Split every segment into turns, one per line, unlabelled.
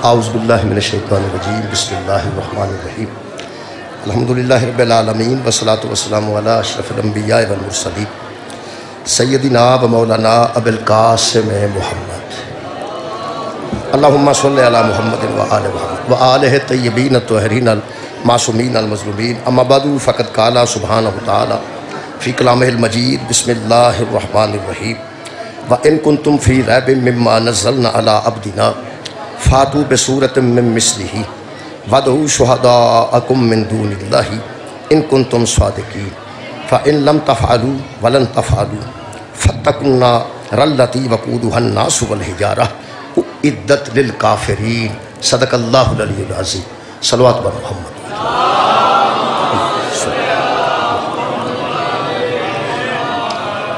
اعوذ باللہ من الشیطان الرجیم بسم اللہ الرحمن الرحیم الحمدللہ رب العالمین والصلاة والسلام علی اشرف الانبیاء والمرسلین سیدنا و مولانا ابی القاسم محمد اللہم صلی علی محمد وآل محمد وآلہ طیبین الطاہرین المعصومین المظلومین اما بعد فقد قال سبحانہ تعالی فی کلامہ المجید بسم اللہ الرحمن الرحیم وَإِن كُنتُم فِي رَيْبٍ مِّمَّا نَزَّلْنَا عَلَىٰ عَبْدِنَا فَأْتُوا بِسُورَةٍ مِّن مِّثْلِهِ وَادْعُوا شُهَدَاءَكُم مِّن دُونِ اللَّهِ إِن كُنتُم صَادِقِينَ فَإِن لَّمْ تَفْعَلُوا وَلَن تَفْعَلُوا فَاتَّقُوا النَّارَ الَّتِي وَقُودُهَا النَّاسُ وَالْحِجَارَةُ أُعِدَّتْ لِلْكَافِرِينَ صدق اللہ العلی العظیم صلوات بر محمد۔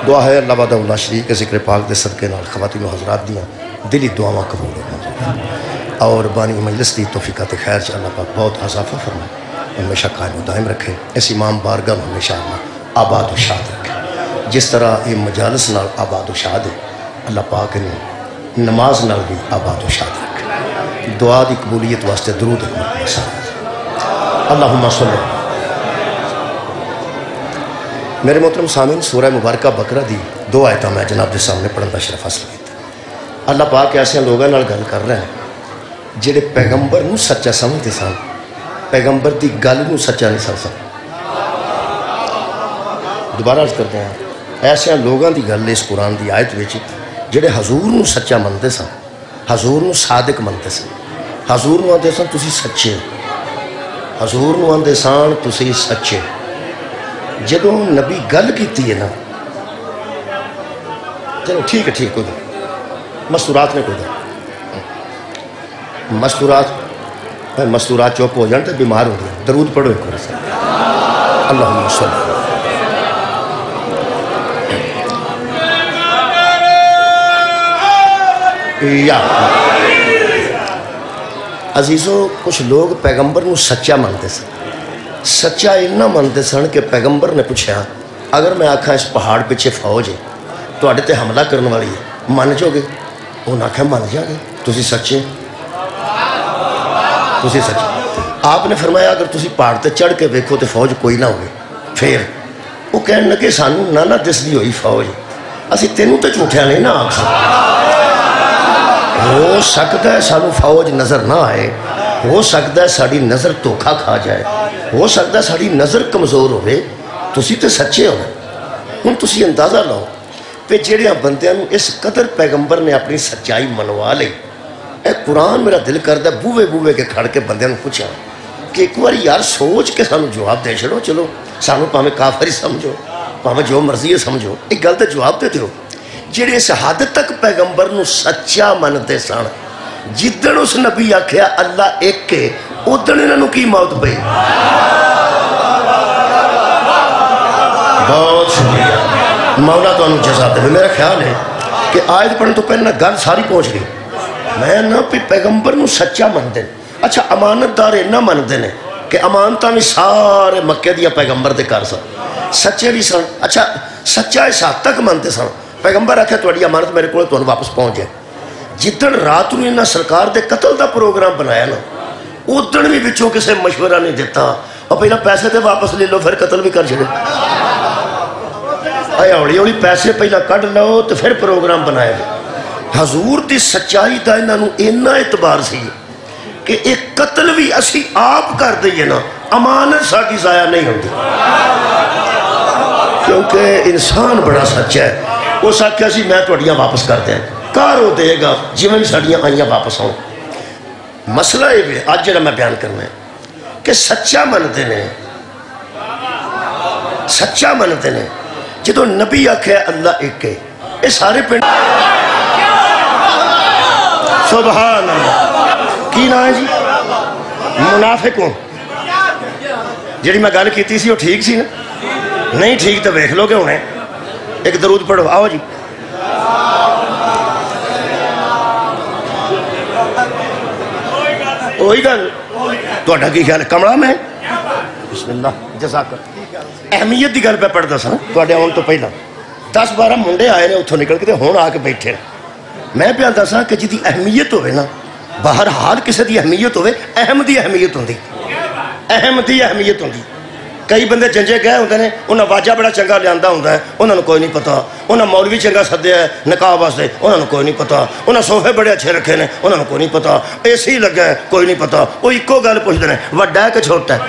دعا ہے اللہ وحدہ لا شریک کے ذکر پاک دے صدقے نال خواتین و حضرات دیاں دلی دعاواں قبول ہو اور بانی مجلس دی توفیقات خیر چ اللہ پاک بہت اضافہ فرمائے، ہمیشہ قائم و دائم رکھے، اس امام بارگاہ ہمیشہ اللہ آباد و شاد رکھے، جس طرح یہ مجالس نال آباد و شاد ہے اللہ پاک نے نماز نال بھی آباد و شاد رکھے۔ دعا دی قبولیت واسطے درود اللہم صلی۔ میرے محترم سامعین، سورہ مبارکہ بقرہ دی دو آیتاں میں جناب دے سامنے پڑھن دا شرف حاصل کیتا۔ اللہ پاک ایسے لوگوں نال گل کر رہے ہیں جڑے پیغمبر نو سچا سمجھتے سن، پیغمبر دی گل نو سچا نہیں سمجھ سکتے۔ دوبارہ عرض کرتے ہیں، ایسے لوگوں دی گل اس قرآن دی آیت وچ جڑے حضور نو سچا منتے سن، حضور نو صادق منتے سن، حضور نو آندے سن تسی سچے، حضور نو آندے سن تسی سچے۔ جدوں نبی گل کیتی ہے نا، چلو ٹھیک ہے کوئی گل، مستورات نے کوئی گل، مستورات چوپ ہو جان تو بیمار ہو گیا۔ درود پڑھو ایک بار سے، اللہم صلی۔ عزیزوں، کچھ لوگ پیغمبر نو سچا مانتے سن، سچا اتنا مانتے سن کہ پیغمبر نے پوچھا اگر میں آکھا اس پہاڑ پیچھے فوج ہے تواڈے تے حملہ کرنے والی ہے مان جاؤ گے؟ انہوں نے آکھا مان جا گے، تسی سچے، تسی سچے۔ آپ نے فرمایا اگر تسی پہاڑ تے چڑھ کے ویکھو تے فوج کوئی نہ ہوئے، پھر وہ کہنے لگے سانو نہ دس دی ہوئی فوج، اسی تینوں تے جھوٹیا نہیں نہ آکھ سکتے، ہو سکتا ہے سانو فوج نظر نہ آئے، ہو سکتا ہے ساڑی نظر دھوکھا کھا جائے، ہو سکتا ہے ساڑی نظر کمزور ہوئے، تسی تے سچے ہوئے۔ ہن تسی اندازہ لاؤ پہ جڑیاں بندیاں نو اس قدر پیغمبر نے اپنی سچائی منوا لئی۔ اے قرآن میرا دل کردہ بوے بوے کے کھڑ کے بندیاں نو پوچھا کہ ایک بار یار سوچ کے سانو جواب دے چھڑو، چلو سانو پاہمیں کافری سمجھو، پاہمیں جو مرضی سمجھو، ایک گل تے جواب دے دیو۔ جڑے اس حد تک پیغمبر نو سچا منتے سن، جدن اس نبی آکھیا اللہ ایک کے ادن انہوں کی موت پئی۔ بہت شکریہ، مولا تو انہوں جزا دے۔ میرا خیال ہے کہ آیت پڑھنے تو پہلے گل ساری پہنچ گئی۔ میں نہ پیغمبر نو سچا مندے، اچھا امانت دار نہ مندے نے کہ امانتہ میں سارے مکے دیا پیغمبر دے کر سن، سچے بھی سن، اچھا سچا اس حد تک مانتے سن۔ پیغمبر آکھے تواڈی امانت میرے کو تو واپس پہنچ جائے۔ جدن رات نو انہاں سرکار دے قتل دا پروگرام بنایا نا، ادن بھی بچوں کسے مشورہ نہیں دیتا، اور پہلا پیسے تے واپس لے لو پھر قتل بھی کر چھڑے۔ آیا ہوڑی ہوڑی پیسے پہلا کٹ لو تو پھر پروگرام بنایا گیا۔ حضور دی سچائی دا انہاں نو اینا اعتبار سی کہ ایک قتل بھی اسی آپ کر دئیے نا، امانت ساڑی ضائع نہیں ہوتی، کیونکہ انسان بڑا سچا ہے۔ وہ ساکھیا سی میں توڑیاں واپس کر دیں، کارو دے گا جیون ساڑیاں آئیاں واپس آؤں۔ مسئلہ یہ بھی آج جڑا میں بیان کرنا ہے کہ سچا منتے نے، سچا منتے نے جدو نبی آکھے اللہ ایک کے، یہ سارے پنڈ سبحان اللہ کی نہ ہے جی منافقوں، جڑی میں گل کیتی سی وہ ٹھیک سی نا؟ نہیں ٹھیک تو ویکھ لو گے ہونے۔ ایک درود پڑھو، آؤ جی۔ وہی گل تہاڈا کی خیال ہے کمرہ میں؟ بسم اللہ جزاک اہمیت دی گل پہ پڑھدا سا تہاڈے آن تو پہلا 10-12 منڈے آئے نے اتھوں نکل کے تے ہن آ کے بیٹھے۔ میں پہ آندا سا کہ جی دی اہمیت ہوئے نا بہرحال کسی دی اہمیت ہوئے، اہم دی اہمیت ہوندی، اہم دی اہمیت ہوندی۔ کئی بندے جنجے گئے ہوندے نے، انہاں واجہ بڑا چنگا لیاندا ہوندا ہے، انہاں نوں کوئی نہیں پتا، انہاں مولوی چنگا سدیا ہے نکاح واسطے، انہاں نوں کوئی نہیں پتا، انہاں صوفے بڑے اچھے رکھے نے، انہاں نوں کوئی نہیں پتا، اے سی لگا ہے کوئی نہیں پتا، وہ اکو گل پوچھدے نے وڈا ہے کہ چھوٹا ہے؟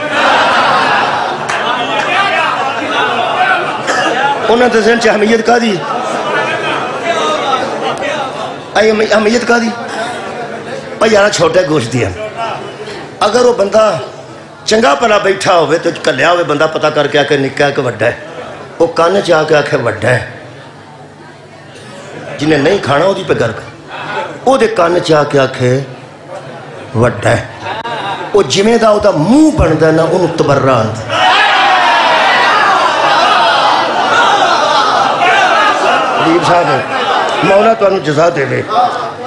انہاں دے ذہن چ اہمیت کا دی، اہمیت کا دی بھائی یار چھوٹے گوشت دیا۔ اگر وہ بندہ چنگا پلا بیٹھا ہوئے تو کلیا ہوئے بندہ پتہ کر کے آکے نکا ہے کہ وڈا ہے، وہ کان چ آ کے آکھے وڈا ہے، جنہیں نہیں کھانا وہ دی پہ گرک وہ دے کان چ آ کے آکھے وڈا ہے، وہ جمیں دا دا منہ بندا ہے نا انہوں تبرہ آندا۔ حبیب صاحب مولا تو انہوں جزا دے لے،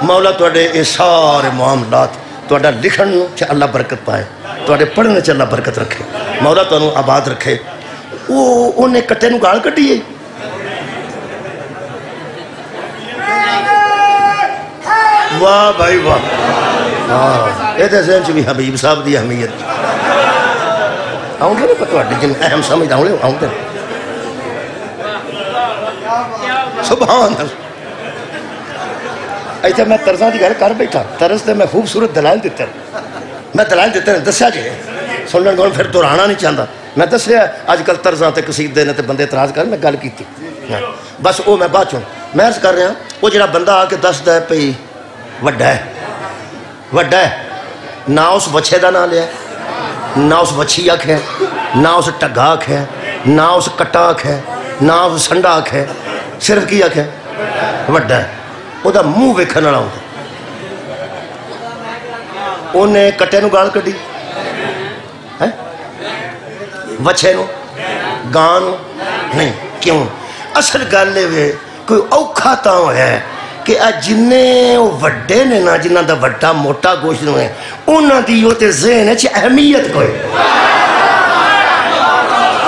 مولا تو اڈے اے سارے معاملات تو اڈا لکھن چا اللہ برکت پائے، تو اڈے پڑھنے چا اللہ برکت رکھے، مولا تو انہوں آباد رکھے۔ وہ انہیں کٹے نو گال کٹی ہے، واہ بھائی واہ، یہ دے ذہن چ بھی حبیب صاحب دی اہمیت آؤں گے نا پتہ اڈے جن اہم سمجھ آؤں لے آؤں گے سبحان اللہ۔ ایسے میں طرزاں دی گھر کر بیٹھا، طرز تے میں خوبصورت دلائل دیتے ہیں، میں دلائل دیتے ہیں دسیا جی سنن کون پھر دہرانا نہیں چاہتا، میں دسیا اج کل طرزاں تے قصیدے نے تے بندے اعتراض کر میں گل کیتی بس وہ میں بعد چوں میں عرض کر رہا وہ جڑا بندہ آ کے دسدا ہے پئی وڈا ہے، وڈا ہے، نہ اس بچے دا نام لیا، نہ اس بچھی آکھے، نہ اس ٹگا آکھے، نہ اس کٹا آکھے، نہ اس سنڈا آکھے، صرف کی آکھے وڈا ہے۔ وہ دا منہ ویکھن والا ہوندا، انہیں کٹے نو گال کڈی، وچھے نو گاں نو نہیں، کیوں؟ اصل گل ہے کوئی اوکھا تاں ہے کہ جنہیں وڈے نے نا جنہ دا وڈا موٹا گوشت نو ہے انہاں دی وہ تے ذہن ہے اہمیت کوئی،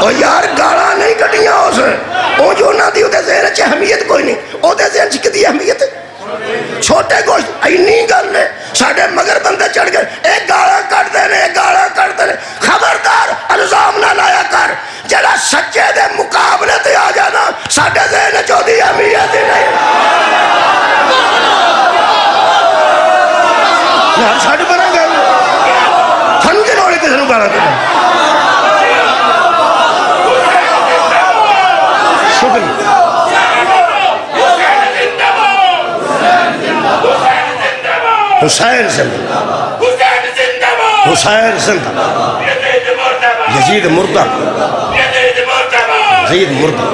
اور یار گالا نہیں کٹیاں اس وہ جو انہاں دی وہ تے ذہن ہے اہمیت کوئی نہیں، وہ تے ذہن چ کدی اہمیت ہے چھوٹے گوشت اینی گل ہے ساڈے مگر بندے چڑھ گئے اے گالا کٹ دے نے گالا کٹ دے نے، خبردار الزام نہ لایا کر، جڑا سچے دے مقابلے تے آ جانا ساڈے ذہن چ دی اہمیت نہیں، یار ساڈے بڑا گل سانو کی لوڑ ہے کسی نو گالا کڈن۔ شکریہ حسین زندہ، حسین زندہ، یزید مردہ، یزید مردہ،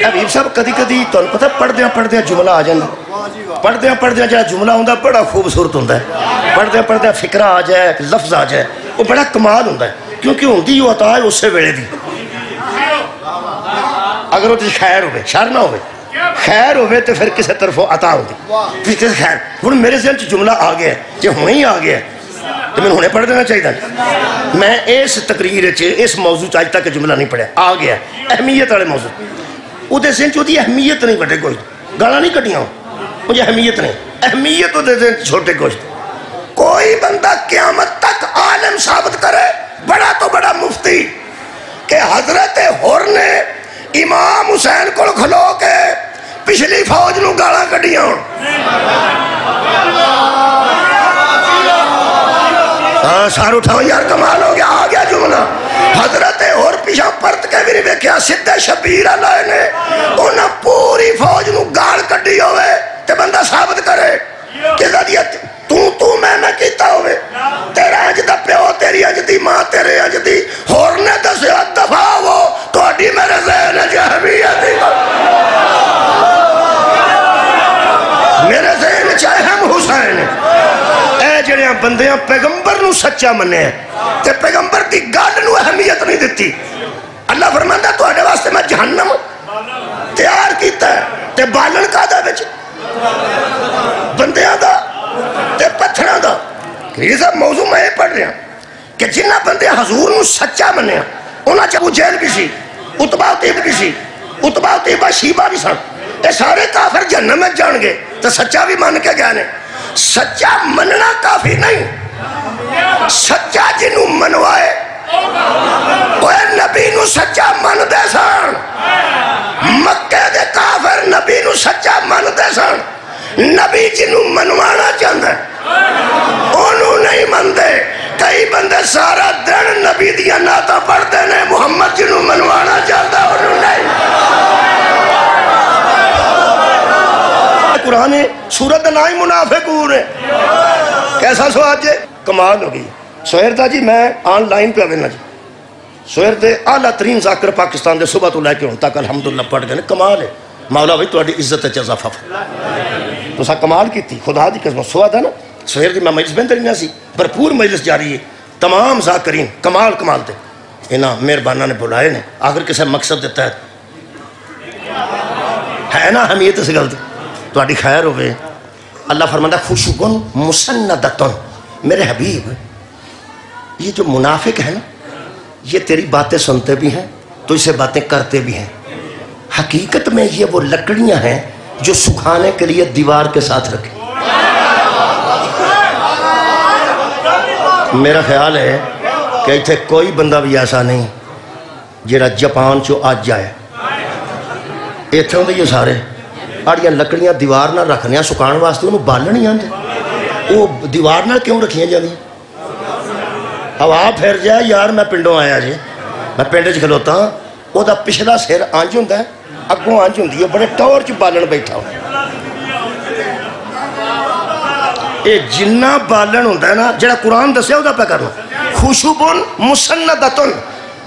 حبیب صاحب کدی کدی تو پتہ پڑھ دیا جملہ آ جانا، پڑھ دیا جا جملہ ہوندہ بڑا خوبصورت ہوندہ ہے، پڑھ دیا فکرہ آ جائے لفظ آ جائے وہ بڑا کمال ہوندہ ہے، کیونکہ ہوندی وہ عطا ہے اس سے ویلے دی، اگر وہ خیر ہوئے شر نہ ہوئے خیر ہوئے تو پھر کسی طرف عطا ہوندی، پھر کسی خیر ہوں میرے ذہن چ جملہ آ گیا جی ہونے ہی آ گیا تو میں ہونے پڑھ دینا چاہیے، میں اس تقریر اس موضوع اج تک جملہ نہیں پڑھا آ گیا اہمیت والے موضوع، وہ ذہن چ اہمیت نہیں بڑے گوشت گالا نہیں کٹیاں مجھے اہمیت نہیں، اہمیت وہ ذہن چھوٹے گوشت۔ کوئی بندہ قیامت تک عالم ثابت کرے بڑا تو بڑا مفتی کہ حضرت حر نے امام حسین کو کھلو کے پچھلی فوج نو گالا کڈیاں، سار اٹھاؤ یار کمال ہو گیا آ گیا جملہ، حضرت حر پیچھا پرت کے بھی نہیں دیکھا سدھے شبیر اللہ نے انہاں پوری فوج نو گال کڈی ہوئے تے بندہ ثابت کرے کہ ذریعت تو میں کیتا ہوئے تیرا انج دا پیو تیری انج دی ماں تیرے انج دی ہور نے دسیا دفاع ہو تو اڈی میرے ذہن اہمیت میرے ذہن چ اہم حسین اے جڑیاں بندیاں پیغمبر نو سچا مننے تے پیغمبر دی گل نو اہمیت نہیں دیتی، اللہ فرماندا تواڈے واسطے میں جہنم تیار کیتا ہے تے بالن کادا وچ بندیاں دا تے پتھراں دا، یہ سب موضوع میں پڑھ رہا کہ جنہ بندے حضور نو سچا منیا انہاں چ ابو جہل بھی سی، اتبا تیب بھی سی، اتبا تیبہ شیبہ بھی سن، یہ سارے کافر جہنم میں جان گے تو سچا بھی مان کے گیا نے۔ سچا مننا کافی نہیں، سچا جنوں منوائے وہ نبی نو سچا من دے سن۔ مکہ دے کافر نبی نو سچا من دے سن، نبی جنوں منوانا چاہتا ہے انہوں نہیں من دے۔ کئی بندے سارا دن نبی دیا نعتاں پڑھتے ہیں، محمد جنوں منوانا چاہتا ہے انہوں نہیں۔ قرآن سورت نائی منافقون ہے، کیسا سواد جے؟ کمال ہوگی۔ سوہر دا جی میں آن لائن پہ آوینا جی، سوہر دے اعلیٰ ترین ذاکر پاکستان دے صبح تو لے کے ہوں تک الحمدللہ پڑھ گئے، کمال ہے۔ مولا بھائی تواڈی عزت اچ اضافہ تو سا کمال کی تھی، خدا دی قسم سواد ہے نا۔ سوہر دی میں مجلس بہن درینا سی، بھرپور مجلس جاری ہے، تمام ذاکرین کمال کمال دے انہاں مہربانہ نے بلائے نے، آخر کسے مقصد دیتا ہے نا حمیت اس گل دی تواڈی خیر ہوئے۔ اللہ فرماتا خوشبن مسندتن، میرے حبیب یہ جو منافق ہے نا یہ تیری باتیں سنتے بھی ہیں تو اسے باتیں کرتے بھی ہیں، حقیقت میں یہ وہ لکڑیاں ہیں جو سکھانے کے لیے دیوار کے ساتھ رکھیں۔ میرا خیال ہے کہ اتھے کوئی بندہ بھی ایسا نہیں جیڑا جاپان چو آج جائے، اتھے ہوندے یہ سارے آڑیاں لکڑیاں دیوار نہ رکھنے سکھان واسطے انہوں بالن ہی آندے، وہ دیوار نہ کیوں رکھیاں جاندی؟ ہوا پھر جائے یار میں پنڈوں آیا جی، میں پنڈے کھلوتا ہوں، وہ دا پچھلا سر آنج ہوندہ ہے، اگوں آنج ہوندی ہے، بڑے ٹور چ بالن بیٹھا ہو۔ اے جنہ بالن ہوندہ ہے نا جڑا قرآن دسے ہو دا پہ کرنا خوشبن مسندتن،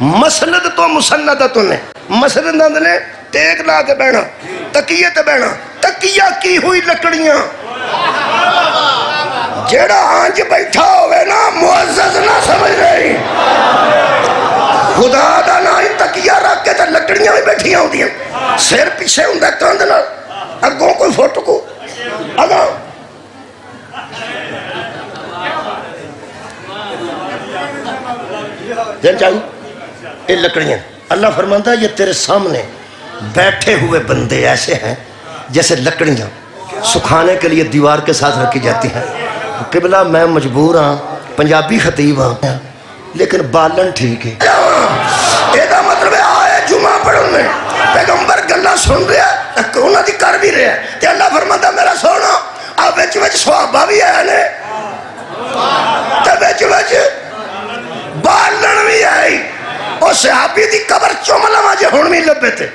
مسند تو مسندتن ہے، مسند نے ٹیک لا کے بینا، تکیے تے بینا، تکیہ کی ہوئی لکڑیاں، جیڑا آنج بیٹھا ہوئے نا معزز نہ سمجھ رہی، خدا دا نا ہی تکیہ رکھ کے تے لکڑیاں بھی بیٹھیاں ہوں دیا، سیر پیچھے ہوں دے کاندنا، اگوں کوئی فوٹو کو اگاں جن چاہیے یہ لکڑیاں۔ اللہ فرماتا ہے یہ تیرے سامنے بیٹھے ہوئے بندے ایسے ہیں جیسے لکڑیاں سکھانے کے لیے دیوار کے ساتھ رکھی جاتی ہیں۔ قبلہ میں مجبور ہاں، پنجابی خطیب ہاں، لیکن بالن ٹھیک ہے۔ یہ مطلب ہے آئے جمعہ پڑھنے پیغمبر گلہ سن رہا ہے، کرونا دی کر بھی رہا ہے، تے اللہ فرماتا میرا سونا اب وچ وچ صحابہ بھی آئے نے، تے وچ وچ بالن بھی آئی، اور صحابی دی قبر چوملہ ماجے ہون بھی لبے تھے۔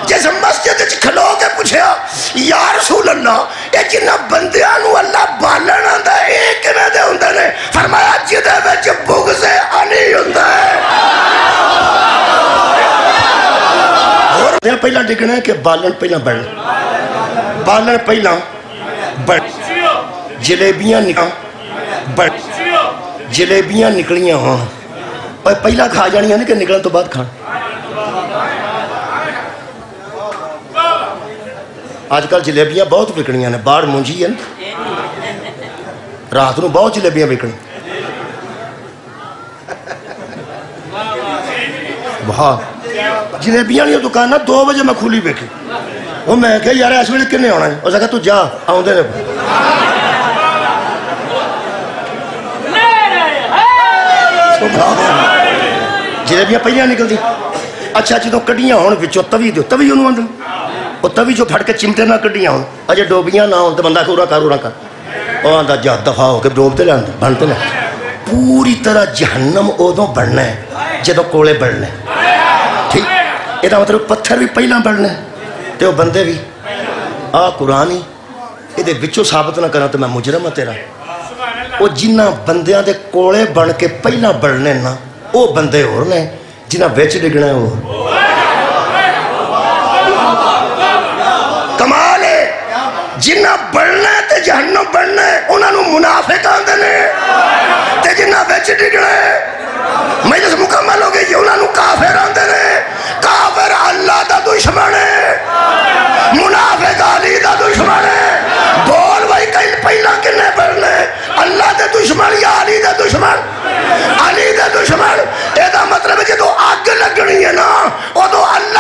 جیسے مسجد کھلو کے پوچھیا یا رسول اللہ اے جنہ بندیانو اللہ بالن آندہ ہے ایک میں دے ہوندہ نے، فرمایا جدہ وچ بغض علی ہوندہ ہے۔ اور پہلا ڈگنا ہے کہ بالن پہلا بڑھنا، بالن پہلا بڑھ، جلیبیاں جلیبیاں نکلیاں ہاں اور پہلا کھا جانی ہے کہ نکلن تو بعد کھان۔ آج کل جلیبیاں بہت بکڑیاں نے، باڑ مونجی ہے رات نو بہت جلیبیاں بکڑی، بہت جلیبیاں نہیں دکان نہ 2 بجے میں کھولی بیٹھی، وہ میں کہا یار اس ویلے کنے ہونا ہے، اس نے کہا تو جا آؤں دے نے جلیبیاں پہیاں نکل دی۔ اچھا جدو کڑیاں ہون وچوں توی دیو، توی انہوں آندھن وہ توی جو پھڑ کے چمٹے نہ کڑیاں ہون، اجے ڈوبیاں نہ ہون تو بندہ کورا کر وہ آندھا جا دفعہ ہو کے ڈوبتے لے بنتے لے۔ پوری طرح جہنم ادوں بڑھنا ہے جدو کولے بڑھنے، ٹھیک یہ مطلب پتھر بھی پہلا بڑھنے تے وہ بندے بھی آ قرآن ہی یہ وچوں ثابت نہ کرنا تو میں مجرم ہوں تیرا۔ وہ جنہ بندیاں دے کولے بن کے پہلا بڑھنے نا وہ بندے ہو رہے ہیں جنہ ویچ ڈگنا ہے وہ کمال ہے۔ جنہ بڑھنا ہے تے جہنم بڑھنا ہے انہاں نو منافق آندے نے، تے جنہ ویچ ڈگنا ہے مجلس مکمل ہو گئی انہاں نو کافر آندے نے۔ کافر اللہ دا دشمن ہے، منافق علی دا دشمن ہے۔ بول بھائی کہیں پہلا کنے بڑھنا ہے، اللہ دے دشمن یا علی دے دشمن؟ علی دے دشمن۔ یہ مطلب ہے جدو آگ لگنی ہے نا ادو اللہ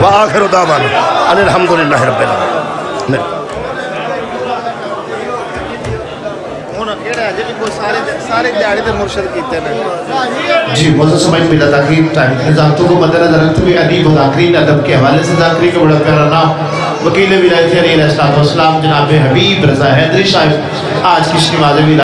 وآخر دعوانا ان الحمدللہ رب العالمین۔
جی موضوع سمجھ ملا تاکہ ٹائم نظامتوں کو مدد نظر رکھتے ہوئے ادیب و ذاکرین ادب کے حوالے سے ذاکری کا بڑا پیارا نام وکیل ولایت علیہ السلام جناب حبیب رضا حیدری صاحب آج کی اجتماع